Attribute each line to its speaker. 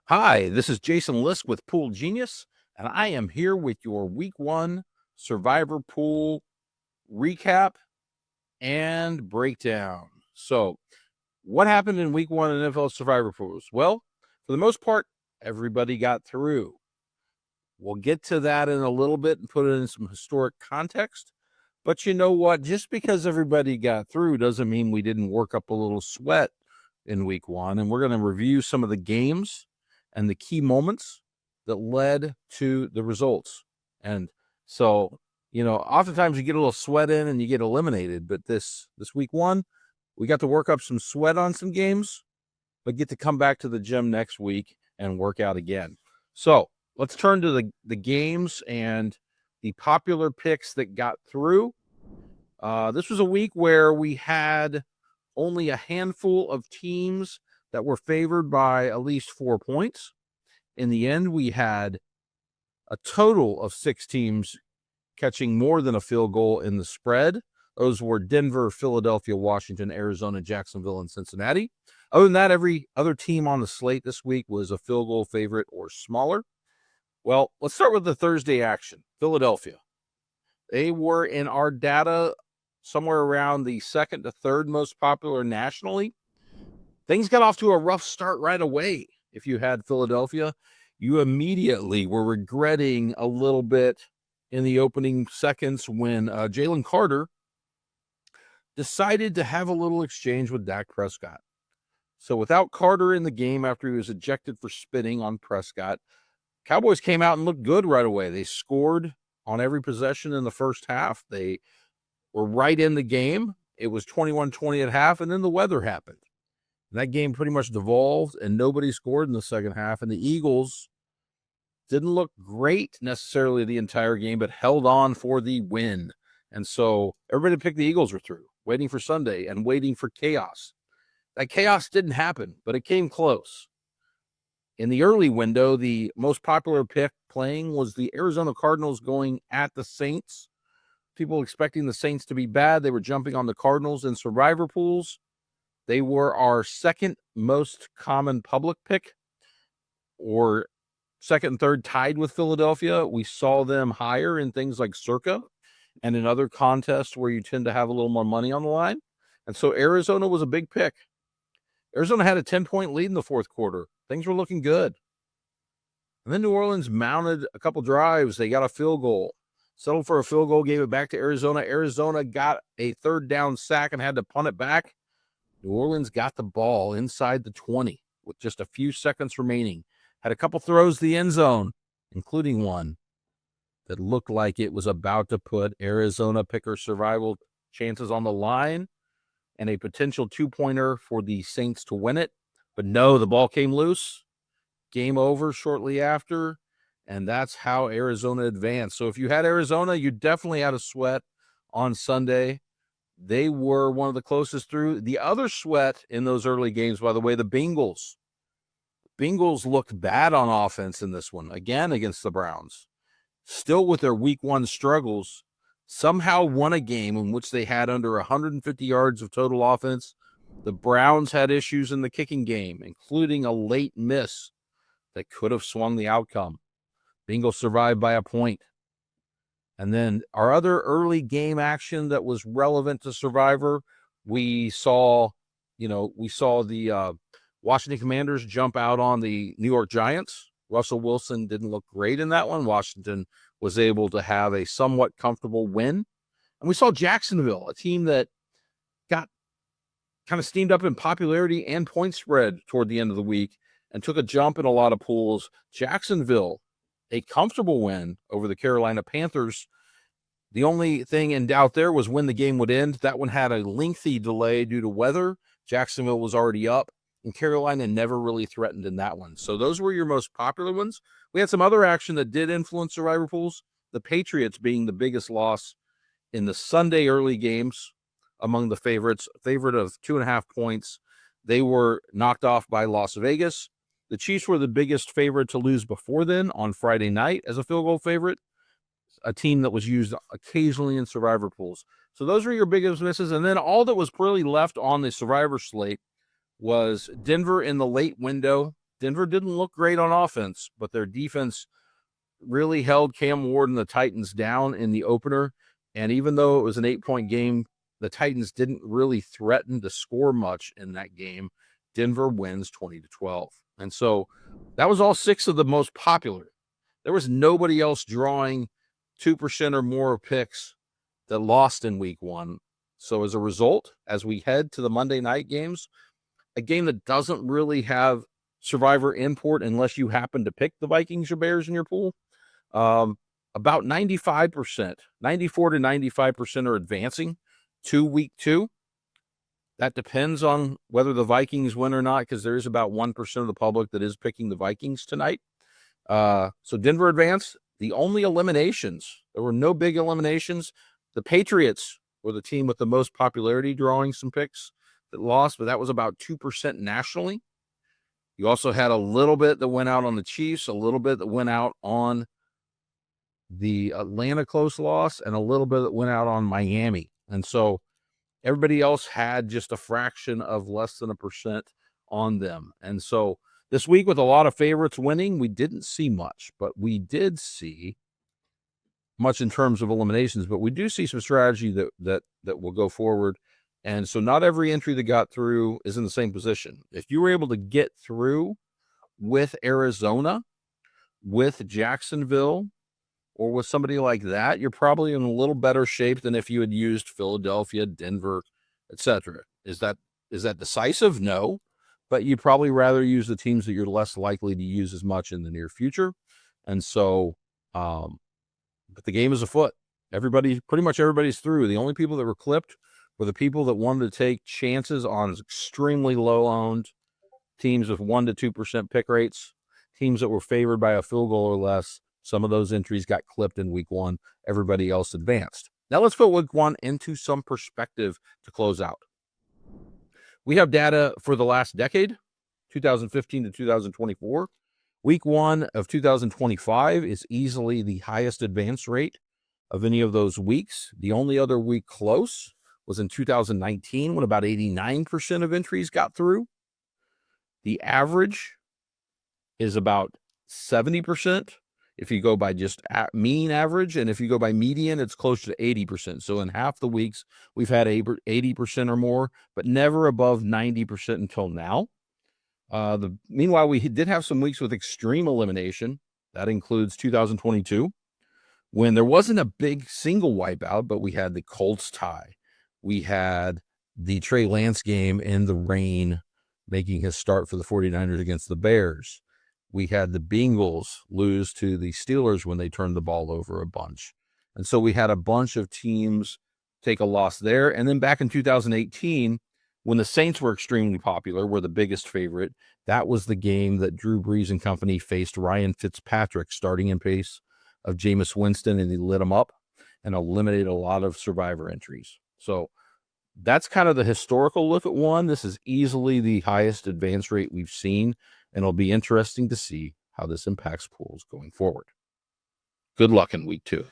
Speaker 1: Hi, this is Jason Lisk with Pool Genius, and I am here with your Week 1 Survivor Pool recap and breakdown. So, what happened in Week 1 in NFL Survivor Pools? Well, for the most part, everybody got through. We'll get to that in a little bit and put it in some historic context. But you know what? Just because everybody got through doesn't mean we didn't work up a little sweat in Week 1. And we're going to review some of the games and the key moments that led to the results. And so, oftentimes you get a little sweat in and you get eliminated. But this Week 1, we got to work up some sweat on some games, but get to come back to the gym next week and work out again. So let's turn to the games and the popular picks that got through. This was a week where we had only a handful of teams that were favored by at least 4 points. In the end, we had a total of 6 teams catching more than a field goal in the spread. Those were Denver, Philadelphia, Washington, Arizona, Jacksonville, and Cincinnati. Other than that, every other team on the slate this week was a field goal favorite or smaller. Well, let's start with the Thursday action. Philadelphia. They were in our data somewhere around the second to third most popular nationally. Things got off to a rough start right away. If you had Philadelphia, you immediately were regretting a little bit in the opening seconds when Jalen Carter decided to have a little exchange with Dak Prescott. So without Carter in the game after he was ejected for spitting on Prescott, Cowboys came out and looked good right away. They scored on every possession in the first half. They were right in the game. It was 21-20 at half, and then the weather happened. And that game pretty much devolved, and nobody scored in the second half. And the Eagles didn't look great necessarily the entire game, but held on for the win. And so everybody picked the Eagles were through, waiting for Sunday and waiting for chaos. That chaos didn't happen, but it came close. In the early window, the most popular pick playing was the Arizona Cardinals going at the Saints. People expecting the Saints to be bad. They were jumping on the Cardinals in survivor pools. They were our second most common public pick, or second and third tied with Philadelphia. We saw them higher in things like Circa and in other contests where you tend to have a little more money on the line. And so Arizona was a big pick. Arizona had a 10-point lead in the fourth quarter. Things were looking good. And then New Orleans mounted a couple drives. They got a field goal, settled for a field goal, gave it back to Arizona. Arizona got a third down sack and had to punt it back. New Orleans got the ball inside the 20 with just a few seconds remaining. Had a couple throws to the end zone, including one that looked like it was about to put Arizona picker survival chances on the line and a potential 2-pointer for the Saints to win it. But no, the ball came loose. Game over shortly after, and that's how Arizona advanced. So if you had Arizona, you definitely had a sweat on Sunday. They were one of the closest through. The other sweat in those early games, by the way, the Bengals. Bengals looked bad on offense in this one, again against the Browns. Still with their week 1 struggles, somehow won a game in which they had under 150 yards of total offense. The Browns had issues in the kicking game, including a late miss that could have swung the outcome. Bengals survived by a point. And then our other early game action that was relevant to Survivor, we saw the Washington Commanders jump out on the New York Giants. Russell Wilson didn't look great in that one. Washington was able to have a somewhat comfortable win. And we saw Jacksonville, a team that got kind of steamed up in popularity and point spread toward the end of the week and took a jump in a lot of pools. Jacksonville, a comfortable win over the Carolina Panthers. The only thing in doubt there was when the game would end. That one had a lengthy delay due to weather. Jacksonville was already up, and Carolina never really threatened in that one. So those were your most popular ones. We had some other action that did influence survivor pools, the Patriots being the biggest loss in the Sunday early games among the favorites, favorite of 2.5 points. They were knocked off by Las Vegas. The Chiefs were the biggest favorite to lose before then on Friday night as a field goal favorite, a team that was used occasionally in survivor pools. So those were your biggest misses. And then all that was really left on the survivor slate was Denver in the late window. Denver didn't look great on offense, but their defense really held Cam Ward and the Titans down in the opener. And even though it was an 8-point game, the Titans didn't really threaten to score much in that game. Denver wins 20-12. And so that was all 6 of the most popular. There was nobody else drawing 2% or more picks that lost in week 1. So as a result, as we head to the Monday night games, a game that doesn't really have survivor import unless you happen to pick the Vikings or Bears in your pool, about 95%, 94 to 95% are advancing to week 2. That depends on whether the Vikings win or not, because there is about 1% of the public that is picking the Vikings tonight. So Denver advanced. The only eliminations, there were no big eliminations. The Patriots were the team with the most popularity drawing some picks that lost, but that was about 2% nationally. You also had a little bit that went out on the Chiefs, a little bit that went out on the Atlanta close loss, and a little bit that went out on Miami. And so everybody else had just a fraction of less than 1% on them. And so this week, with a lot of favorites winning, we didn't see much, but we did see much in terms of eliminations, but we do see some strategy that will go forward. And so not every entry that got through is in the same position. If you were able to get through with Arizona, with Jacksonville, or with somebody like that, you're probably in a little better shape than if you had used Philadelphia, Denver, etc. Is that decisive? No, but you'd probably rather use the teams that you're less likely to use as much in the near future. And so, but the game is afoot. Pretty much everybody's through. The only people that were clipped were the people that wanted to take chances on extremely low-owned teams with 1 to 2% pick rates, teams that were favored by a field goal or less. Some of those entries got clipped in week 1. Everybody else advanced. Now let's put week 1 into some perspective to close out. We have data for the last decade, 2015 to 2024. Week 1 of 2025 is easily the highest advance rate of any of those weeks. The only other week close was in 2019, when about 89% of entries got through. The average is about 70%. If you go by just mean average, and if you go by median, it's closer to 80%. So in half the weeks, we've had 80% or more, but never above 90% until now. Meanwhile, we did have some weeks with extreme elimination. That includes 2022, when there wasn't a big single wipeout, but we had the Colts tie. We had the Trey Lance game in the rain, making his start for the 49ers against the Bears. We had the Bengals lose to the Steelers when they turned the ball over a bunch. And so we had a bunch of teams take a loss there. And then back in 2018, when the Saints were extremely popular, were the biggest favorite, that was the game that Drew Brees and company faced Ryan Fitzpatrick starting in place of Jameis Winston, and he lit them up and eliminated a lot of survivor entries. So that's kind of the historical look at one. This is easily the highest advance rate we've seen, and it'll be interesting to see how this impacts pools going forward. Good luck in week 2.